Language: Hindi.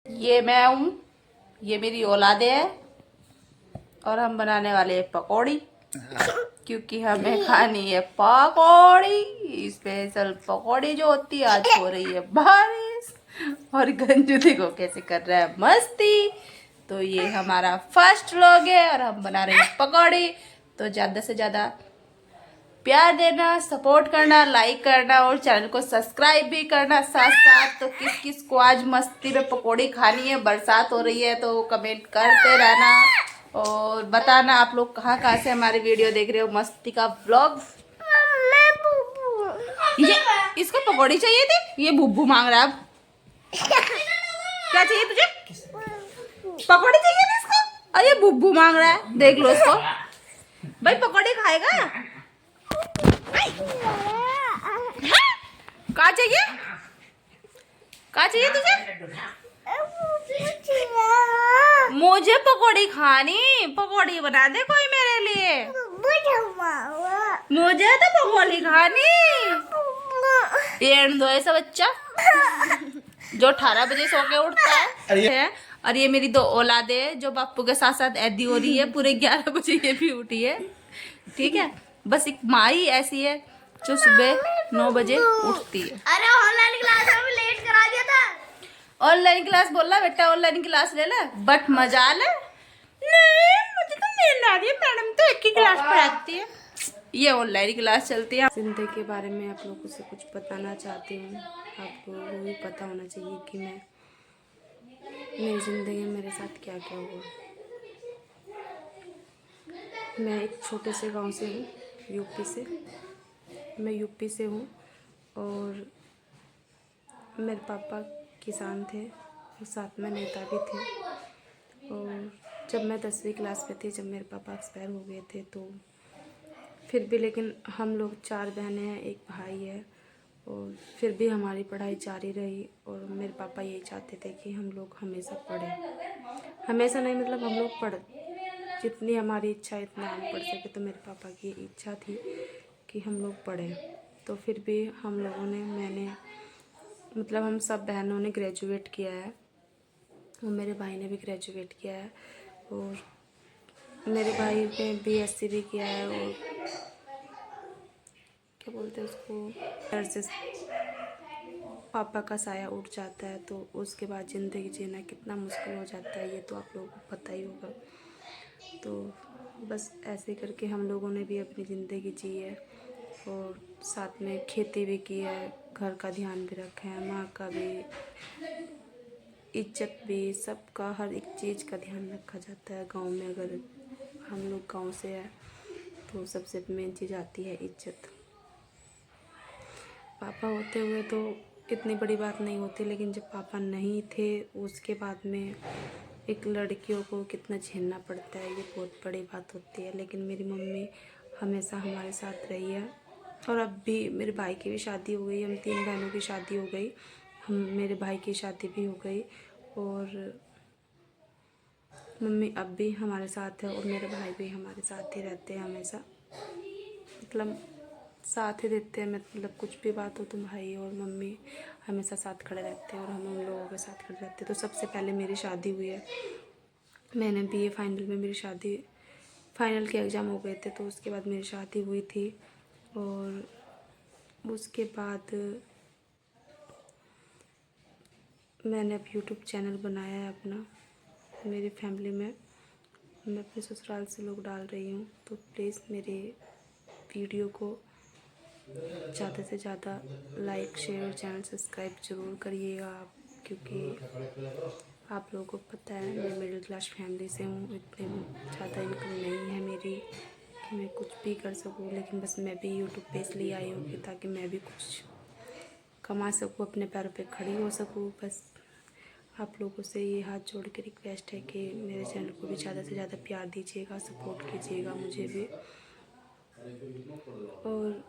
ये मैं हूँ, ये मेरी औलादे है और हम बनाने वाले हैं पकौड़ी क्योंकि हमें खानी है पकौड़ी। स्पेशल पकौड़ी जो होती है। आज हो रही है बारिश और गंजू देखो कैसे कर रहा है मस्ती। तो ये हमारा फर्स्ट व्लॉग है और हम बना रहे हैं पकौड़ी। तो ज़्यादा से ज़्यादा प्यार देना, सपोर्ट करना, लाइक करना और चैनल को सब्सक्राइब भी करना साथ साथ। तो किस किस को आज मस्ती में पकौड़ी खानी है, बरसात हो रही है तो कमेंट करते रहना और बताना आप लोग कहाँ कहाँ से हमारी वीडियो देख रहे हो मस्ती का व्लॉग। ये इसको पकौड़ी चाहिए थी, ये भुब्बू मांग रहा है। अब क्या चाहिए तुझे? पकौड़ी चाहिए थी इसको और ये भुब्बू मांग रहा है। देख लो इसको, भाई पकौड़ी खाएगा। कहाँ चाहिए, कहाँ चाहिए तुझे? मुझे पकौड़ी खानी, पकौड़ी बना दे कोई मेरे लिए। मुझे तो पकौड़ी खानी। ये दो ऐसा बच्चा जो 18 बजे सो के उठता है। और ये मेरी दो औलादे है जो बापू के साथ साथ ऐदी हो रही है। पूरे 11 बजे ये भी उठी है। ठीक है, बस एक माँ ही ऐसी है जो सुबह 9 बजे उठती है। अरे ऑनलाइन क्लास में लेट करा दिया था। ऑनलाइन क्लास बोल रहा बेटा, ऑनलाइन क्लास ले ले बट मजा ले। नहीं मुझे तो नींद आ रही है, मैडम तो एक ही क्लास पढ़ाती है। ये ऑनलाइन क्लास चलती है। जिंदगी के बारे में आप लोगों से कुछ बताना चाहती हूँ। आपको वो भी पता होना चाहिए कि मेरी ज़िंदगी में मेरे साथ क्या क्या हुआ। मैं एक छोटे से गांव से हूँ, यूपी से। मैं यूपी से हूँ और मेरे पापा किसान थे और साथ में नेता भी थे। और जब मैं 10वीं क्लास में थी, जब मेरे पापा एक्सपायर हो गए थे, तो फिर भी लेकिन हम लोग 4 बहनें हैं, एक भाई है और फिर भी हमारी पढ़ाई जारी रही। और मेरे पापा यही चाहते थे कि हम लोग हमेशा पढ़ें, हमेशा नहीं मतलब हम लोग पढ़, जितनी हमारी इच्छा इतना हम पढ़ सके। तो मेरे पापा की इच्छा थी कि हम लोग पढ़ें। तो फिर भी हम लोगों ने, मैंने मतलब हम सब बहनों ने ग्रेजुएट किया है और मेरे भाई ने भी ग्रेजुएट किया है और मेरे भाई ने बीएससी भी किया है। और क्या बोलते हैं उसको, डर से पापा का साया उठ जाता है तो उसके बाद ज़िंदगी जीना कितना मुश्किल हो जाता है, ये तो आप लोगों को पता ही होगा। तो बस ऐसे करके हम लोगों ने भी अपनी ज़िंदगी जी है और साथ में खेती भी की है, घर का ध्यान भी रखा है, माँ का भी, इज्जत भी, सबका हर एक चीज़ का ध्यान रखा जाता है। गांव में अगर हम लोग गांव से है तो सबसे मेन चीज़ आती है इज्जत। पापा होते हुए तो इतनी बड़ी बात नहीं होती, लेकिन जब पापा नहीं थे उसके बाद में एक लड़कियों को कितना झेलना पड़ता है, ये बहुत बड़ी बात होती है। लेकिन मेरी मम्मी हमेशा हमारे साथ रही है और अब भी मेरे भाई की भी शादी हो गई, हम 3 बहनों की शादी हो गई, मेरे भाई की शादी भी हो गई और मम्मी अब भी हमारे साथ है और मेरे भाई भी हमारे साथ ही रहते हैं हमेशा, मतलब साथ ही देते हैं। मतलब कुछ भी बात हो तो भाई और मम्मी हमेशा साथ खड़े रहते हैं और हम उन लोगों के साथ खड़े रहते हैं। तो सबसे पहले मेरी शादी हुई है, मैंने बीए फाइनल में, मेरी शादी फाइनल के एग्ज़ाम हो गए थे तो उसके बाद मेरी शादी हुई थी। और उसके बाद मैंने अब यूट्यूब चैनल बनाया है अपना, मेरी फैमिली में मैं अपने ससुराल से लोग डाल रही हूँ। तो प्लीज़ मेरे वीडियो को ज़्यादा से ज़्यादा लाइक, शेयर, चैनल सब्सक्राइब ज़रूर करिएगा आप, क्योंकि आप लोगों को पता है मैं मिडिल क्लास फैमिली से हूँ, इतने ज़्यादा इनकम नहीं है मेरी कि मैं कुछ भी कर सकूँ। लेकिन बस मैं भी यूट्यूब पे इसलिए आई हूँ कि ताकि मैं भी कुछ कमा सकूँ, अपने पैरों पे खड़ी हो सकूँ। बस आप लोगों से ये हाथ जोड़ के रिक्वेस्ट है कि मेरे चैनल को भी ज़्यादा से ज़्यादा प्यार दीजिएगा, सपोर्ट कीजिएगा मुझे भी। और